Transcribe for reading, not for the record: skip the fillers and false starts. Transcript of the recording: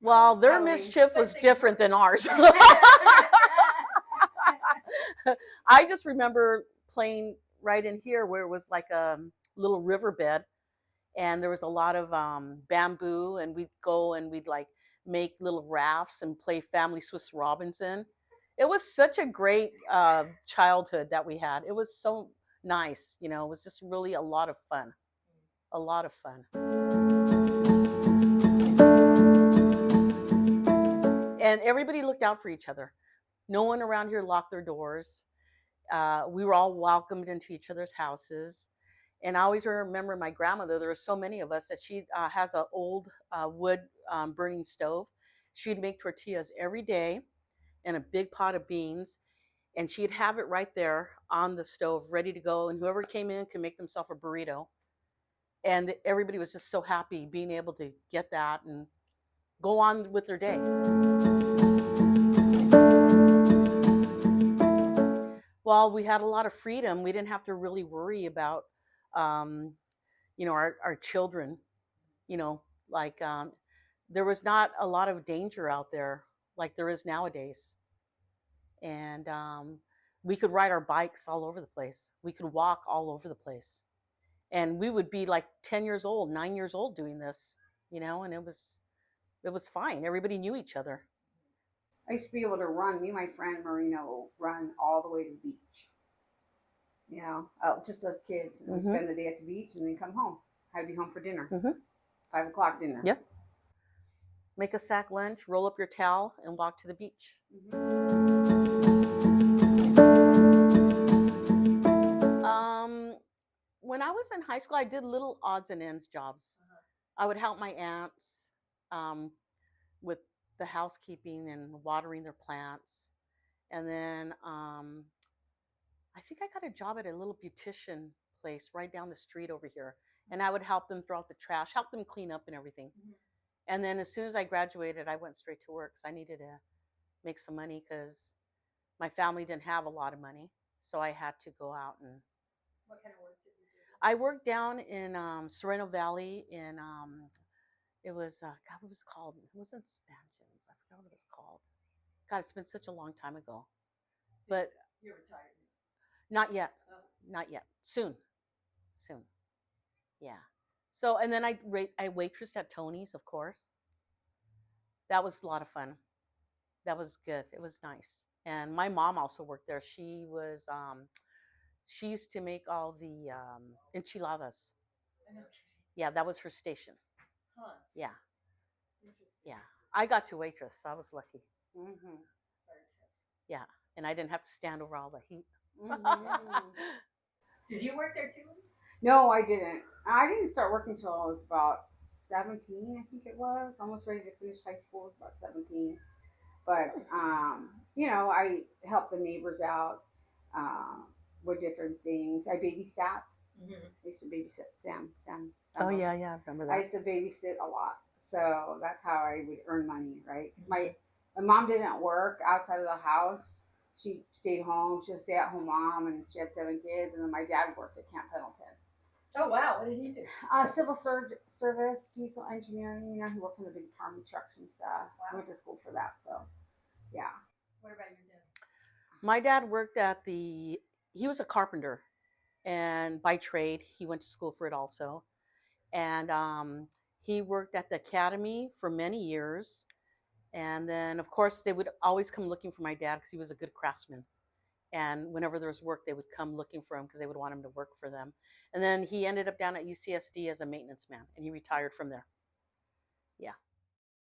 Well, their Halloween. mischief was different than ours. I just remember playing right in here where it was like a little riverbed, and there was a lot of bamboo, and we'd go and we'd like make little rafts and play Family Swiss Robinson. It was such a great childhood that we had. It was so nice, you know. It was just really a lot of fun. A lot of fun. And everybody looked out for each other. No one around here locked their doors. We were all welcomed into each other's houses. And I always remember my grandmother, there were so many of us that she has an old wood burning stove. She'd make tortillas every day in a big pot of beans. And she'd have it right there on the stove, ready to go. And whoever came in could make themselves a burrito. And everybody was just so happy being able to get that and go on with their day. Well, we had a lot of freedom. We didn't have to really worry about, you know, our children. You know, like there was not a lot of danger out there like there is nowadays. And we could ride our bikes all over the place. We could walk all over the place. And we would be like 10 years old, 9 years old doing this, you know, and it was fine. Everybody knew each other. I used to be able to run. Me and my friend Marino run all the way to the beach. You know, just us kids. And we'd spend the day at the beach and then come home. I'd be home for dinner. 5 o'clock dinner. Yep. Make a sack lunch, roll up your towel, and walk to the beach. When I was in high school, I did little odds and ends jobs. I would help my aunts with the housekeeping and watering their plants. And then I think I got a job at a little beautician place right down the street over here. And I would help them throw out the trash, help them clean up and everything. And then as soon as I graduated, I went straight to work because I needed to make some money because my family didn't have a lot of money. So I had to go out and... What kind of work did you do? I worked down in Sereno Valley in, it was, God, what was it called? It wasn't Spansions. I forgot what it was called. God, it's been such a long time ago. But... You're retired. Not yet. Oh. Not yet. Soon. Yeah. So, and then I waitressed at Tony's, of course. That was a lot of fun. That was good. It was nice. And my mom also worked there. She was, she used to make all the enchiladas. I know. Yeah, that was her station. Huh. Yeah. Interesting. Yeah. I got to waitress, so I was lucky. Very tough. Yeah. And I didn't have to stand over all the heat. Did you work there too? No, I didn't. I didn't start working until I was about 17, I think it was. Almost ready to finish high school, about 17. But, you know, I helped the neighbors out with different things. I babysat. I used to babysit Sam. Oh, yeah, I remember that. I used to babysit a lot. So that's how I would earn money, right? Because my mom didn't work outside of the house. She stayed home. She was a stay-at-home mom, and she had 7 kids. And then my dad worked at Camp Pendleton. Oh, wow. What did he do? Civil service, diesel engineering. You know, he worked on the big army trucks and stuff. I went to school for that, so yeah. What about your dad? My dad worked at he was a carpenter, and by trade, he went to school for it also. And he worked at the academy for many years. And then, of course, they would always come looking for my dad because he was a good craftsman. And whenever there was work, they would come looking for him because they would want him to work for them. And then he ended up down at UCSD as a maintenance man, and he retired from there. Yeah.